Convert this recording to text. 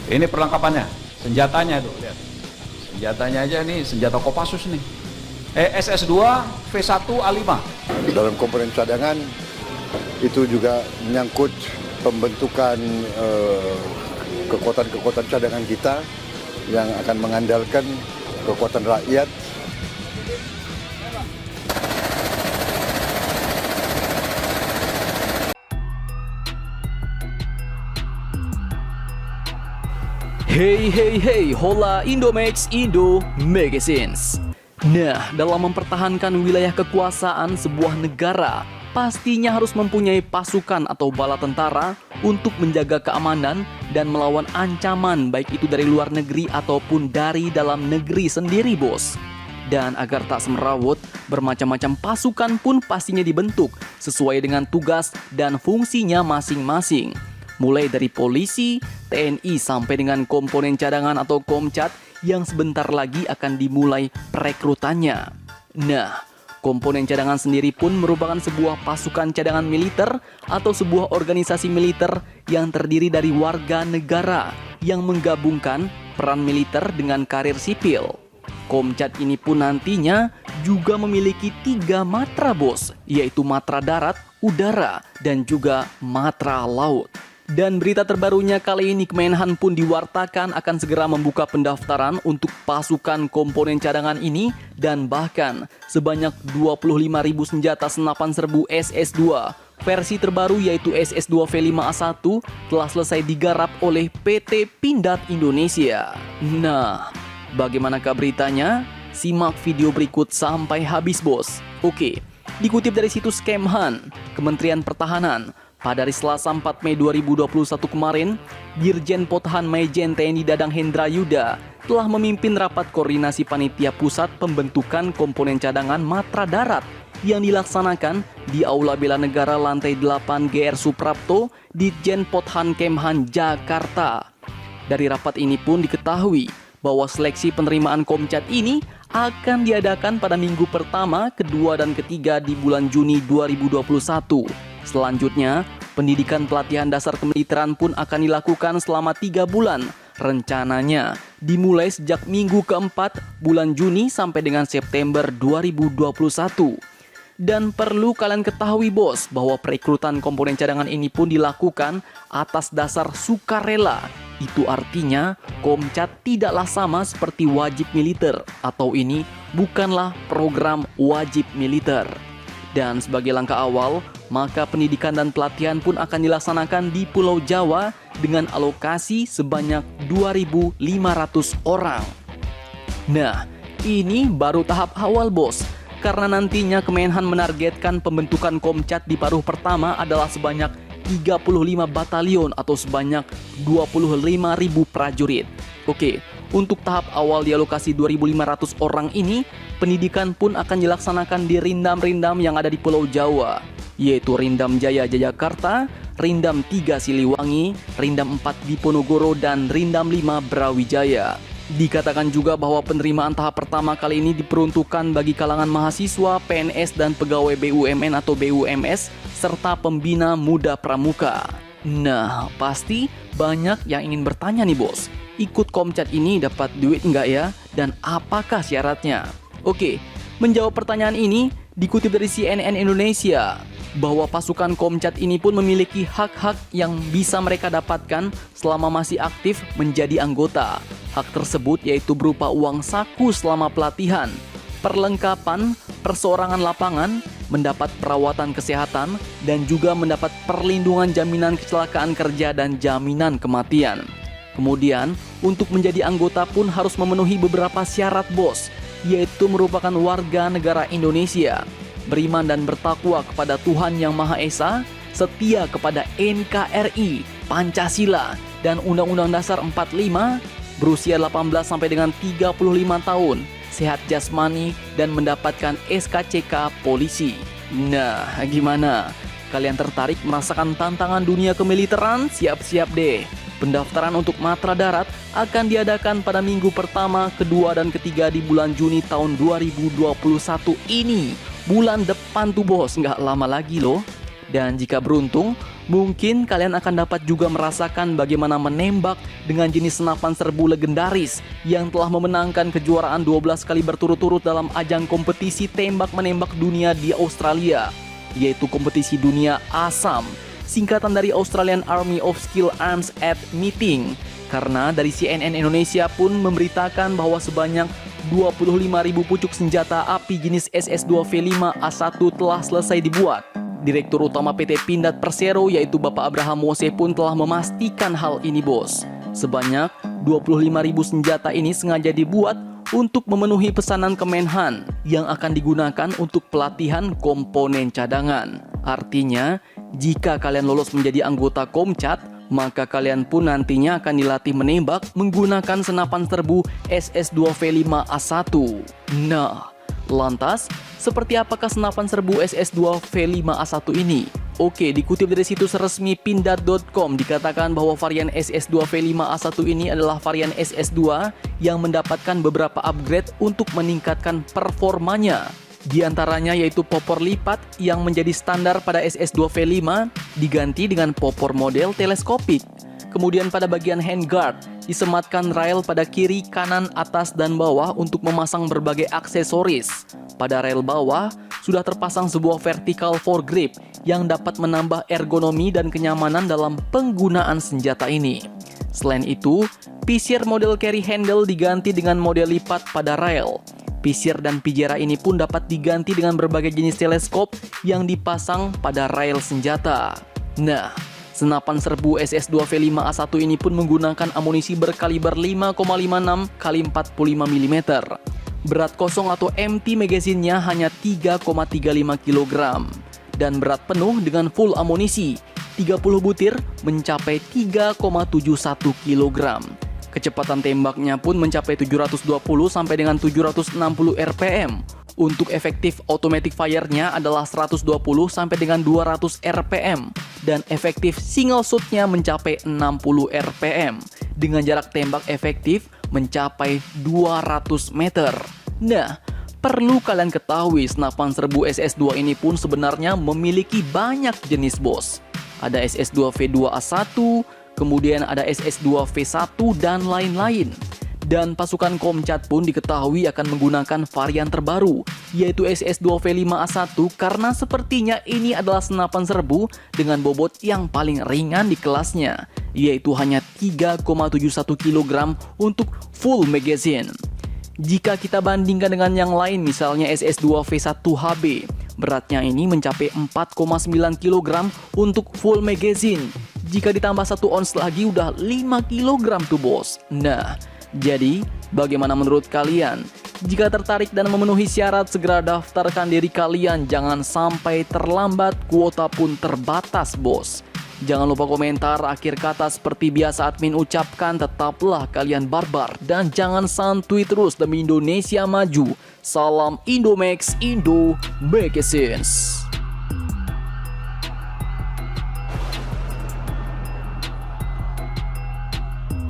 Ini perlengkapannya, senjatanya tuh, lihat. Senjatanya aja nih, senjata Kopassus nih. SS2 V1 A5. Dalam komponen cadangan itu juga menyangkut pembentukan kekuatan-kekuatan cadangan kita yang akan mengandalkan kekuatan rakyat. Hey, hola Indomax Indo Magazines. Nah, dalam mempertahankan wilayah kekuasaan sebuah negara, pastinya harus mempunyai pasukan atau bala tentara untuk menjaga keamanan dan melawan ancaman baik itu dari luar negeri ataupun dari dalam negeri sendiri, bos. Dan agar tak semerawut, bermacam-macam pasukan pun pastinya dibentuk sesuai dengan tugas dan fungsinya masing-masing. Mulai dari polisi, TNI sampai dengan komponen cadangan atau Komcat yang sebentar lagi akan dimulai perekrutannya. Nah, komponen cadangan sendiri pun merupakan sebuah pasukan cadangan militer atau sebuah organisasi militer yang terdiri dari warga negara yang menggabungkan peran militer dengan karir sipil. Komcat ini pun nantinya juga memiliki 3 matra, bos, yaitu matra darat, udara, dan juga matra laut. Dan berita terbarunya kali ini, Kemenhan pun diwartakan akan segera membuka pendaftaran untuk pasukan komponen cadangan ini dan bahkan sebanyak 25.000 senjata senapan serbu SS2 versi terbaru yaitu SS2 V5A1 telah selesai digarap oleh PT Pindad Indonesia. Nah, bagaimanakah beritanya? Simak video berikut sampai habis, bos. Oke, dikutip dari situs Kemhan, Kementerian Pertahanan, pada hari Selasa 4 Mei 2021 kemarin, Dirjen Potahan Majen TNI Dadang Hendra Yuda telah memimpin rapat koordinasi panitia pusat pembentukan komponen cadangan matra darat yang dilaksanakan di Aula Bela Negara lantai 8 GR Suprapto, Ditjen Potahan Kemhan, Jakarta. Dari rapat ini pun diketahui bahwa seleksi penerimaan Komcat ini akan diadakan pada minggu pertama, kedua, dan ketiga di bulan Juni 2021. Selanjutnya, pendidikan pelatihan dasar kemiliteran pun akan dilakukan selama 3 bulan. Rencananya dimulai sejak minggu keempat bulan Juni sampai dengan September 2021. Dan perlu kalian ketahui, bos, bahwa perekrutan komponen cadangan ini pun dilakukan atas dasar sukarela. Itu artinya Komcat tidaklah sama seperti wajib militer, atau ini bukanlah program wajib militer. Dan sebagai langkah awal, maka pendidikan dan pelatihan pun akan dilaksanakan di Pulau Jawa dengan alokasi sebanyak 2.500 orang. Nah, ini baru tahap awal, bos. Karena nantinya Kemenhan menargetkan pembentukan Komcat di paruh pertama adalah sebanyak 35 batalion atau sebanyak 25.000 prajurit. Oke, untuk tahap awal di alokasi 2.500 orang ini, pendidikan pun akan dilaksanakan di rindam-rindam yang ada di Pulau Jawa, yaitu Rindam Jaya Jayakarta, Rindam 3 Siliwangi, Rindam 4 Diponegoro, dan Rindam 5 Brawijaya. Dikatakan juga bahwa penerimaan tahap pertama kali ini diperuntukkan bagi kalangan mahasiswa, PNS, dan pegawai BUMN atau BUMS, serta pembina muda pramuka. Nah, pasti banyak yang ingin bertanya nih, bos. Ikut Komcat ini dapat duit nggak ya? Dan apakah syaratnya? Oke, menjawab pertanyaan ini dikutip dari CNN Indonesia bahwa pasukan Komcat ini pun memiliki hak-hak yang bisa mereka dapatkan selama masih aktif menjadi anggota. Hak tersebut yaitu berupa uang saku selama pelatihan, perlengkapan, perseorangan lapangan, mendapat perawatan kesehatan, dan juga mendapat perlindungan jaminan kecelakaan kerja dan jaminan kematian. Kemudian, untuk menjadi anggota pun harus memenuhi beberapa syarat, bos, yaitu merupakan warga negara Indonesia, beriman dan bertakwa kepada Tuhan Yang Maha Esa, setia kepada NKRI, Pancasila, dan Undang-Undang Dasar 45, berusia 18 sampai dengan 35 tahun, sehat jasmani, dan mendapatkan SKCK polisi. Nah, gimana? Kalian tertarik merasakan tantangan dunia kemiliteran? Siap-siap deh. Pendaftaran untuk matra darat akan diadakan pada minggu pertama, kedua, dan ketiga di bulan Juni tahun 2021 ini. Bulan depan tuh, bos, nggak lama lagi loh. Dan jika beruntung, Mungkin kalian akan dapat juga merasakan bagaimana menembak dengan jenis senapan serbu legendaris yang telah memenangkan kejuaraan 12 kali berturut-turut dalam ajang kompetisi tembak-menembak dunia di Australia, yaitu kompetisi dunia ASAM, singkatan dari Australian Army of Skill Arms at Meeting. Karena dari CNN Indonesia pun memberitakan bahwa sebanyak 25.000 pucuk senjata api jenis SS2V5A1 telah selesai dibuat. Direktur Utama PT Pindad Persero yaitu Bapak Abraham Mose pun telah memastikan hal ini, bos. Sebanyak 25.000 senjata ini sengaja dibuat untuk memenuhi pesanan Kemenhan yang akan digunakan untuk pelatihan komponen cadangan. Artinya, jika kalian lolos menjadi anggota Komcat, maka kalian pun nantinya akan dilatih menembak menggunakan senapan serbu SS2V5A1. Nah, lantas, seperti apakah senapan serbu SS2V5A1 ini? Oke, dikutip dari situs resmi pindad.com dikatakan bahwa varian SS2V5A1 ini adalah varian SS2 yang mendapatkan beberapa upgrade untuk meningkatkan performanya. Di antaranya yaitu popor lipat yang menjadi standar pada SS2V5 diganti dengan popor model teleskopik. Kemudian pada bagian handguard disematkan rail pada kiri, kanan, atas, dan bawah untuk memasang berbagai aksesoris. Pada rail bawah sudah terpasang sebuah vertical foregrip yang dapat menambah ergonomi dan kenyamanan dalam penggunaan senjata ini. Selain itu, pisir model carry handle diganti dengan model lipat pada rail. Pisir dan pijera ini pun dapat diganti dengan berbagai jenis teleskop yang dipasang pada rail senjata. Nah, senapan serbu SS2V5A1 ini pun menggunakan amunisi berkaliber 5,56 x 45 mm. Berat kosong atau empty magazinnya hanya 3,35 kg. Dan berat penuh dengan full amunisi 30 butir mencapai 3,71 kg. Kecepatan tembaknya pun mencapai 720 sampai dengan 760 rpm. Untuk efektif automatic fire-nya adalah 120 sampai dengan 200 rpm dan efektif single shot-nya mencapai 60 rpm dengan jarak tembak efektif mencapai 200 meter. Nah, perlu kalian ketahui senapan serbu SS2 ini pun sebenarnya memiliki banyak jenis, bos. Ada SS2V2A1, kemudian ada SS2V1 dan lain-lain. Dan pasukan Komcat pun diketahui akan menggunakan varian terbaru, yaitu SS2V5A1 karena sepertinya ini adalah senapan serbu dengan bobot yang paling ringan di kelasnya, yaitu hanya 3,71 kg untuk full magazine. Jika kita bandingkan dengan yang lain, misalnya SS2V1HB, beratnya ini mencapai 4,9 kg untuk full magazine. Jika ditambah 1 ons lagi udah 5 kg tuh, bos. Nah, jadi bagaimana menurut kalian? Jika tertarik dan memenuhi syarat, segera daftarkan diri kalian. Jangan sampai terlambat, kuota pun terbatas, bos. Jangan lupa komentar akhir kata seperti biasa admin ucapkan, tetaplah kalian barbar. Dan jangan santuy terus demi Indonesia maju. Salam Indomax, Indo Magazines.